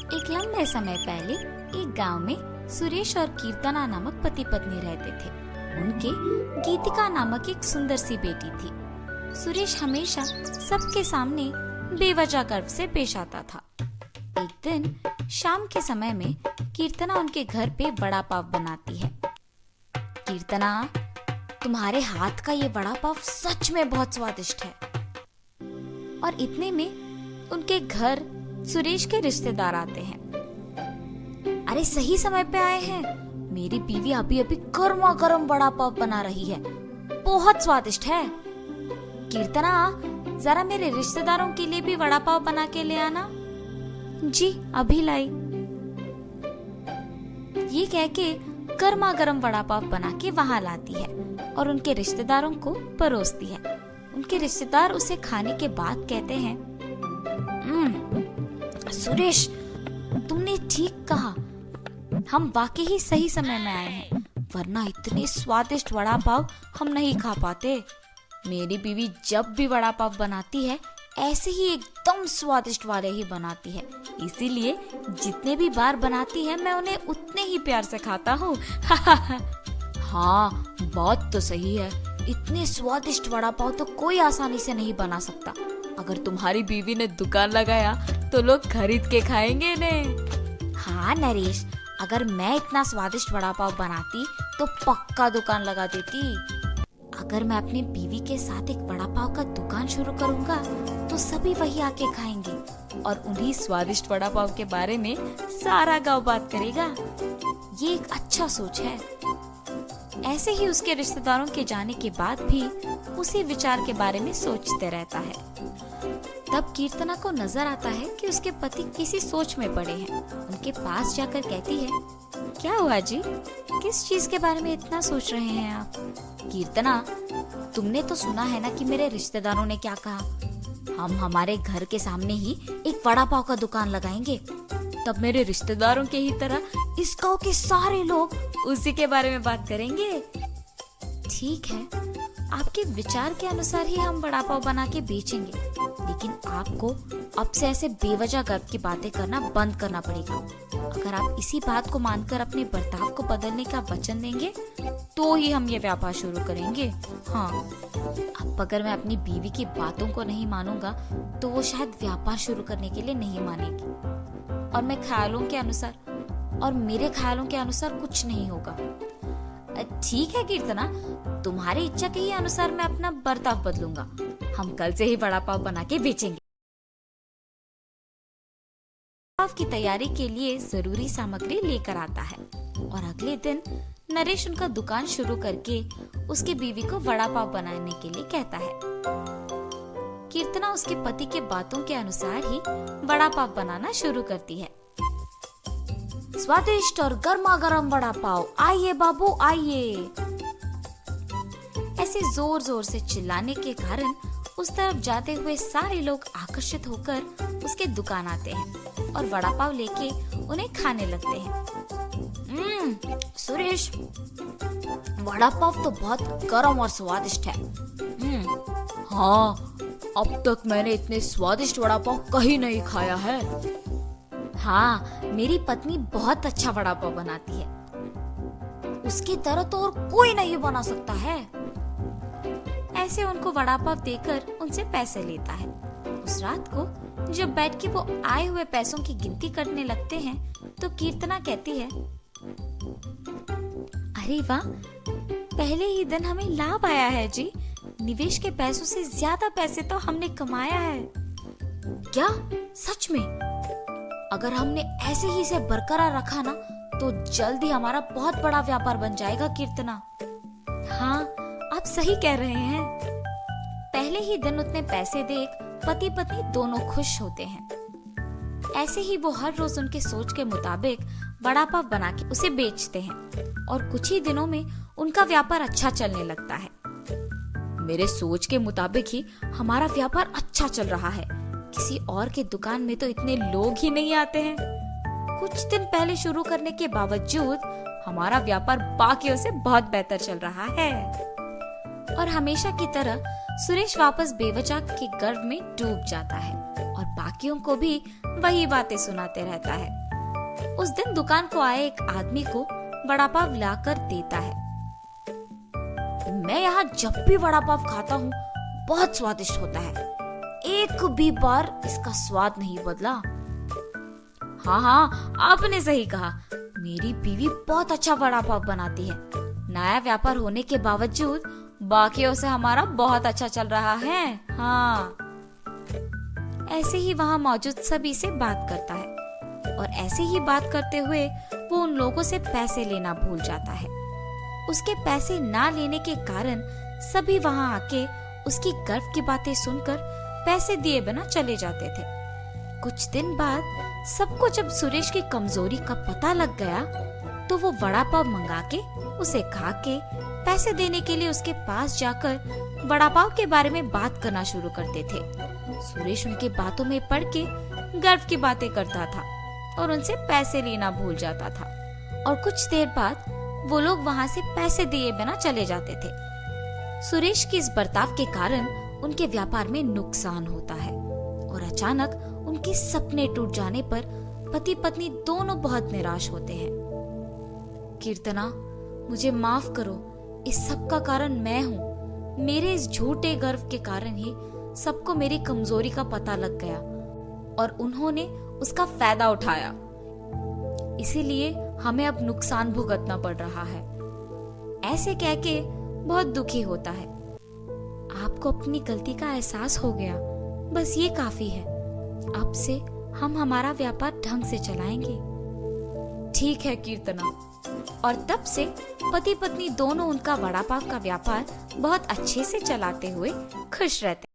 एक लंबे समय पहले एक गांव में सुरेश और कीर्तना नामक पति पत्नी रहते थे। उनके गीतिका नामक एक सुंदर सी बेटी थी। सुरेश हमेशा सबके सामने बेवजह गर्व से पेश आता था। एक दिन शाम के समय में कीर्तना उनके घर पे वड़ा पाव बनाती है। कीर्तना, तुम्हारे हाथ का ये वड़ा पाव सच में बहुत स्वादिष्ट है। और इतने में उनके घर सुरेश के रिश्तेदार आते हैं। अरे सही समय पे आए हैं, मेरी बीवी अभी अभी गर्मा गर्म वड़ा पाव बना रही है, बहुत स्वादिष्ट है। कीर्तना, जरा मेरे रिश्तेदारों के लिए भी वड़ा पाव बना के ले आना। जी अभी लाई। ये कह के गर्मा गर्म वड़ा पाव बना के वहां लाती है और उनके रिश्तेदारों को परोसती है। उनके रिश्तेदार उसे खाने के बाद कहते हैं, सुरेश, तुमने ठीक कहा, हम वाकई ही सही समय में आए हैं, वरना इतने स्वादिष्ट वड़ा पाव हम नहीं खा पाते। मेरी बीवी जब भी वड़ा पाव बनाती है ऐसे ही एकदम स्वादिष्ट वाले ही बनाती है, इसीलिए जितने भी बार बनाती है मैं उन्हें उतने ही प्यार से खाता हूँ। हाँ, बात तो सही है, इतने स्वादिष्ट वड़ा पाव तो कोई आसानी से नहीं बना सकता। अगर तुम्हारी बीवी ने दुकान लगाया तो लोग खरीद के खाएंगे ने। हाँ नरेश, अगर मैं इतना स्वादिष्ट वड़ा पाव बनाती तो पक्का दुकान लगा देती। अगर मैं अपनी बीवी के साथ एक वड़ा पाव का दुकान शुरू करूंगा तो सभी वही आके खाएंगे और उन्हीं स्वादिष्ट वड़ा पाव के बारे में सारा गांव बात करेगा। ये एक अच्छा सोच है। ऐसे ही उसके रिश्तेदारों के जाने के बाद भी उसी विचार के बारे में सोचते रहता है। तब कीर्तना को नजर आता है कि उसके पति किसी सोच में पड़े हैं। उनके पास जाकर कहती है, क्या हुआ जी, किस चीज के बारे में इतना सोच रहे हैं आप? कीर्तना, तुमने तो सुना है ना कि मेरे रिश्तेदारों ने क्या कहा, हम हमारे घर के सामने ही एक वड़ा पाव का दुकान लगाएंगे। तब मेरे रिश्तेदारों के ही तरह इस गांव के सारे लोग उसी के बारे में बात करेंगे। ठीक है, आपके विचार के अनुसार ही हम वड़ा पाव बना के बेचेंगे, लेकिन आपको अब से ऐसे बेवजह गर्व की बातें करना बंद करना पड़ेगा। अगर आप इसी बात को मानकर अपने बर्ताव को बदलने का वचन देंगे तो ही हम ये व्यापार शुरू करेंगे। हाँ, अब अगर मैं अपनी बीवी की बातों को नहीं मानूंगा तो वो शायद व्यापार शुरू करने के लिए नहीं मानेगी और मैं ख्यालों के अनुसार और मेरे ख्यालों के अनुसार कुछ नहीं होगा। ठीक है कीर्तना, तुम्हारी इच्छा के ही अनुसार मैं अपना बर्ताव बदलूंगा। हम कल से ही वड़ा पाव बना के बेचेंगे। पाव की तैयारी के लिए जरूरी सामग्री लेकर आता है और अगले दिन नरेश उनका दुकान शुरू करके उसकी बीवी को वड़ा पाव बनाने के लिए कहता है। कीर्तना उसके पति के बातों के अनुसार ही वड़ा पाव बनाना शुरू करती है। स्वादिष्ट और गर्मा गर्म वड़ा पाव, आइए बाबू आइए। ऐसे जोर जोर से चिल्लाने के कारण उस तरफ जाते हुए सारे लोग आकर्षित होकर उसके दुकान आते हैं और वड़ा पाव लेके उन्हें खाने लगते हैं। सुरेश, वड़ा पाव तो बहुत गर्म और स्वादिष्ट है। हाँ, अब तक मैंने इतने स्वादिष्ट वड़ा पाव कहीं नहीं खाया है। हाँ, मेरी पत्नी बहुत अच्छा वड़ा पाव बनाती है, उसकी तरह तो और कोई नहीं बना सकता है। ऐसे उनको वड़ा पाव देकर उनसे पैसे लेता है। उस रात को जब बैठ के वो आए हुए पैसों की गिनती करने लगते हैं तो कीर्तना कहती है, अरे वाह, पहले ही दिन हमें लाभ आया है जी। निवेश के पैसों से ज्यादा पैसे तो हमने कमाया है। क्या सच में? अगर हमने ऐसे ही इसे बरकरार रखा ना तो जल्द ही हमारा बहुत बड़ा व्यापार बन जाएगा कीर्तना। हाँ, आप सही कह रहे हैं। पहले ही दिन उतने पैसे देख पति पत्नी दोनों खुश होते हैं। ऐसे ही वो हर रोज उनके सोच के मुताबिक वड़ा पाव बना के उसे बेचते हैं और कुछ ही दिनों में उनका व्यापार अच्छा चलने लगता है। मेरे सोच के मुताबिक ही हमारा व्यापार अच्छा चल रहा है, किसी और के दुकान में तो इतने लोग ही नहीं आते हैं। कुछ दिन पहले शुरू करने के बावजूद हमारा व्यापार बाकियों से बहुत बेहतर चल रहा है। और हमेशा की तरह सुरेश वापस बेवजह के गर्व में डूब जाता है और बाकी बाकियों को भी वही बातें सुनाते रहता है। उस दिन दुकान को आए एक आदमी को वड़ा पाव लाकर देता है। मैं यहाँ जब भी वड़ा पाव खाता हूँ बहुत स्वादिष्ट होता है, एक भी बार इसका स्वाद नहीं बदला। हाँ, आपने सही कहा, मेरी बीवी बहुत अच्छा वड़ा पाव बनाती है। नया व्यापार होने के बावजूद बाकियों से हमारा बहुत अच्छा चल रहा है। हाँ। ऐसे ही वहाँ मौजूद सभी से बात करता है और ऐसे ही बात करते हुए वो उन लोगों से पैसे लेना भूल जाता है। उसके पैसे ना लेने के कारण सभी वहाँ आके उसकी गर्व की बातें सुनकर पैसे दिए बिना चले जाते थे। कुछ दिन बाद सबको जब सुरेश की कमजोरी का पता लग गया तो वो वड़ा पाव मंगा के उसे खा के पैसे देने के लिए उसके पास जाकर वड़ा पाव के बारे में बात करना शुरू करते थे। सुरेश उनके बातों में पड़ के गर्व की बातें करता था और उनसे पैसे लेना भूल जाता था और कुछ देर बाद वो लोग वहाँ से पैसे दिए बिना चले जाते थे। सुरेश के इस बर्ताव के कारण उनके व्यापार में नुकसान होता है और अचानक उनके सपने टूट जाने पर पति पत्नी दोनों बहुत निराश होते हैं। कीर्तना, मुझे माफ करो, इस सब का कारण मैं हूँ। मेरे इस झूठे गर्व के कारण ही सबको मेरी कमजोरी का पता लग गया और उन्होंने उसका फायदा उठाया। इसीलिए हमें अब नुकसान भुगतना पड़ रहा है। ऐसे कह के बहुत दुखी होता है। आपको अपनी गलती का एहसास हो गया, बस ये काफी है। अब से हम हमारा व्यापार ढंग से चलाएंगे। ठीक है कीर्तना। और तब से पति पत्नी दोनों उनका वड़ा पाव का व्यापार बहुत अच्छे से चलाते हुए खुश रहते।